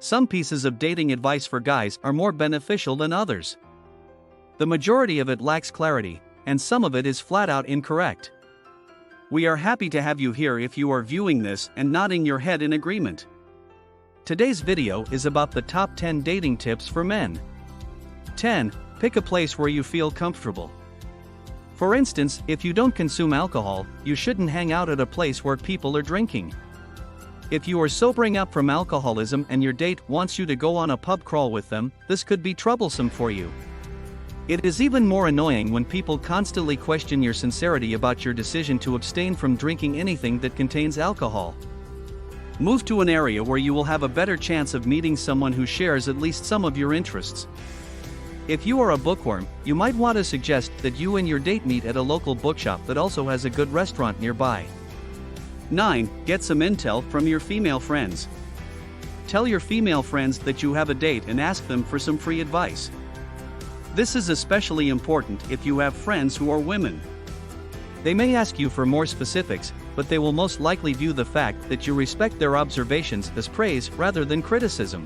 Some pieces of dating advice for guys are more beneficial than others. The majority of it lacks clarity, and some of it is flat out incorrect. We are happy to have you here if you are viewing this and nodding your head in agreement. Today's video is about the top 10 dating tips for men. 10. Pick a place where you feel comfortable. For instance, if you don't consume alcohol, you shouldn't hang out at a place where people are drinking. If you are sobering up from alcoholism and your date wants you to go on a pub crawl with them, this could be troublesome for you. It is even more annoying when people constantly question your sincerity about your decision to abstain from drinking anything that contains alcohol. Move to an area where you will have a better chance of meeting someone who shares at least some of your interests. If you are a bookworm, you might want to suggest that you and your date meet at a local bookshop that also has a good restaurant nearby. 9. Get some intel from your female friends. Tell your female friends that you have a date and ask them for some free advice. This is especially important if you have friends who are women. They may ask you for more specifics, but they will most likely view the fact that you respect their observations as praise rather than criticism.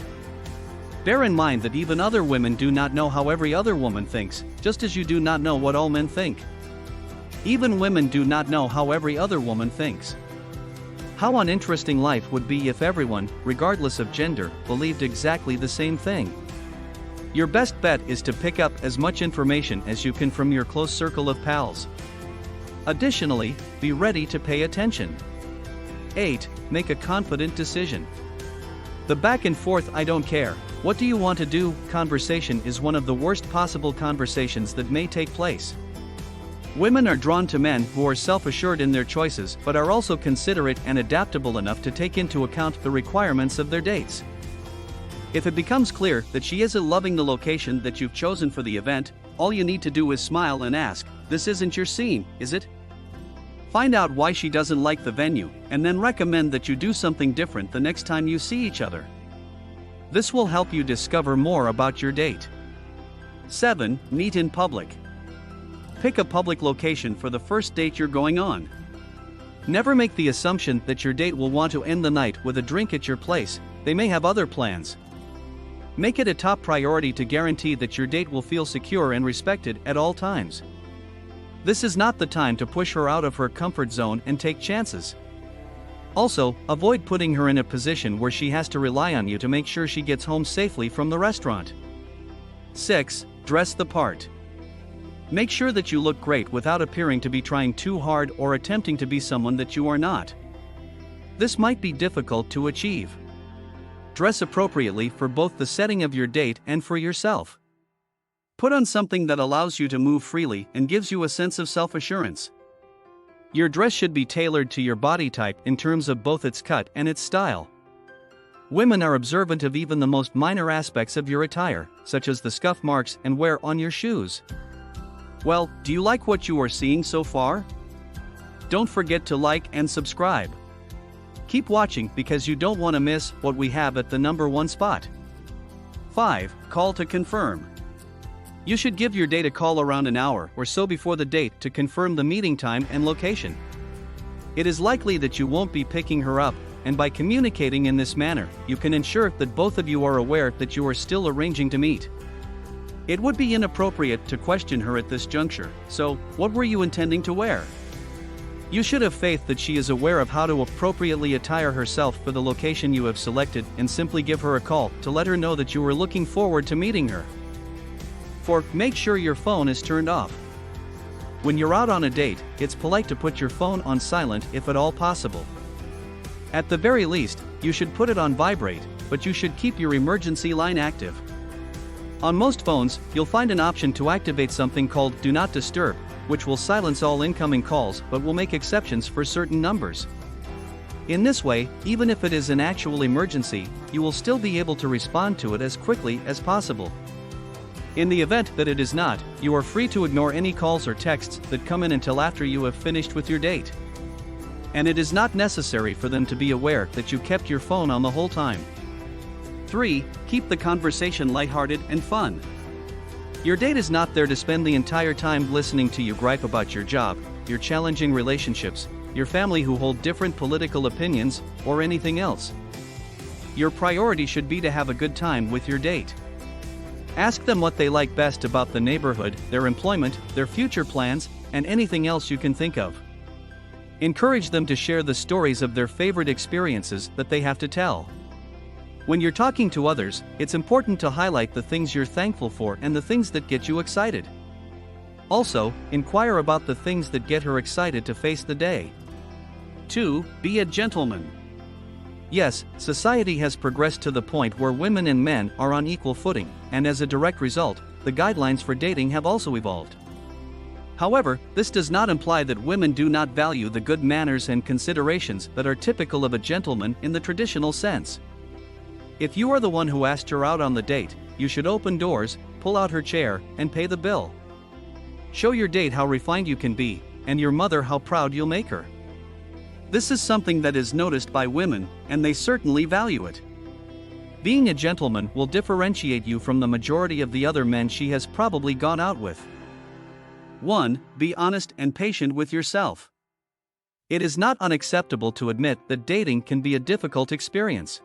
Bear in mind that even other women do not know how every other woman thinks, just as you do not know what all men think. Even women do not know how every other woman thinks. How uninteresting life would be if everyone, regardless of gender, believed exactly the same thing. Your best bet is to pick up as much information as you can from your close circle of pals. Additionally, be ready to pay attention. 8. Make a confident decision. The back and forth "I don't care, what do you want to do" conversation is one of the worst possible conversations that may take place. Women are drawn to men who are self-assured in their choices but are also considerate and adaptable enough to take into account the requirements of their dates. If it becomes clear that she isn't loving the location that you've chosen for the event, all you need to do is smile and ask, "This isn't your scene, is it?" Find out why she doesn't like the venue, and then recommend that you do something different the next time you see each other. This will help you discover more about your date. 7. Meet in public. Pick a public location for the first date you're going on. Never make the assumption that your date will want to end the night with a drink at your place. They may have other plans. Make it a top priority to guarantee that your date will feel secure and respected at all times. This is not the time to push her out of her comfort zone and take chances. Also, avoid putting her in a position where she has to rely on you to make sure she gets home safely from the restaurant. 6. Dress the part. Make sure that you look great without appearing to be trying too hard or attempting to be someone that you are not. This might be difficult to achieve. Dress appropriately for both the setting of your date and for yourself. Put on something that allows you to move freely and gives you a sense of self-assurance. Your dress should be tailored to your body type in terms of both its cut and its style. Women are observant of even the most minor aspects of your attire, such as the scuff marks and wear on your shoes. Well, do you like what you are seeing so far? Don't forget to like and subscribe. Keep watching because you don't want to miss what we have at the number 1 spot. 5. Call to confirm. You should give your date a call around an hour or so before the date to confirm the meeting time and location. It is likely that you won't be picking her up, and by communicating in this manner, you can ensure that both of you are aware that you are still arranging to meet. It would be inappropriate to question her at this juncture, so, what were you intending to wear? You should have faith that she is aware of how to appropriately attire herself for the location you have selected and simply give her a call to let her know that you are looking forward to meeting her. 4. Make sure your phone is turned off. When you're out on a date, it's polite to put your phone on silent if at all possible. At the very least, you should put it on vibrate, but you should keep your emergency line active. On most phones, you'll find an option to activate something called Do Not Disturb, which will silence all incoming calls but will make exceptions for certain numbers. In this way, even if it is an actual emergency, you will still be able to respond to it as quickly as possible. In the event that it is not, you are free to ignore any calls or texts that come in until after you have finished with your date. And it is not necessary for them to be aware that you kept your phone on the whole time. 3. Keep the conversation lighthearted and fun. Your date is not there to spend the entire time listening to you gripe about your job, your challenging relationships, your family who hold different political opinions, or anything else. your priority should be to have a good time with your date. Ask them what they like best about the neighborhood, their employment, their future plans, and anything else you can think of. Encourage them to share the stories of their favorite experiences that they have to tell. When you're talking to others, it's important to highlight the things you're thankful for and the things that get you excited. Also, inquire about the things that get her excited to face the day. 2. Be a gentleman. Yes, society has progressed to the point where women and men are on equal footing, and as a direct result, the guidelines for dating have also evolved. However, this does not imply that women do not value the good manners and considerations that are typical of a gentleman in the traditional sense. If you are the one who asked her out on the date, you should open doors, pull out her chair, and pay the bill. Show your date how refined you can be, and your mother how proud you'll make her. This is something that is noticed by women, and they certainly value it. Being a gentleman will differentiate you from the majority of the other men she has probably gone out with. 1. Be honest and patient with yourself. It is not unacceptable to admit that dating can be a difficult experience.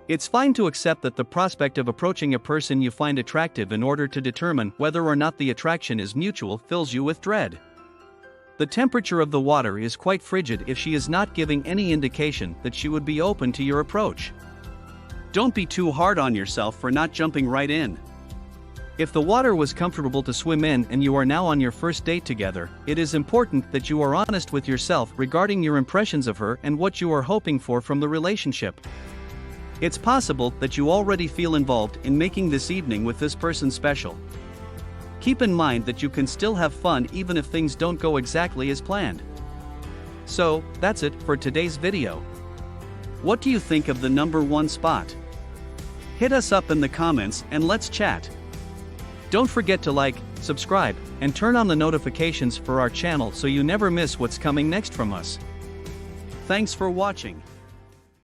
It's fine to accept that the prospect of approaching a person you find attractive in order to determine whether or not the attraction is mutual fills you with dread. The temperature of the water is quite frigid if she is not giving any indication that she would be open to your approach. Don't be too hard on yourself for not jumping right in. If the water was comfortable to swim in and you are now on your first date together, it is important that you are honest with yourself regarding your impressions of her and what you are hoping for from the relationship. It's possible that you already feel involved in making this evening with this person special. Keep in mind that you can still have fun even if things don't go exactly as planned. So, that's it for today's video. What do you think of the number 1 spot? Hit us up in the comments and let's chat. Don't forget to like, subscribe, and turn on the notifications for our channel so you never miss what's coming next from us. Thanks for watching.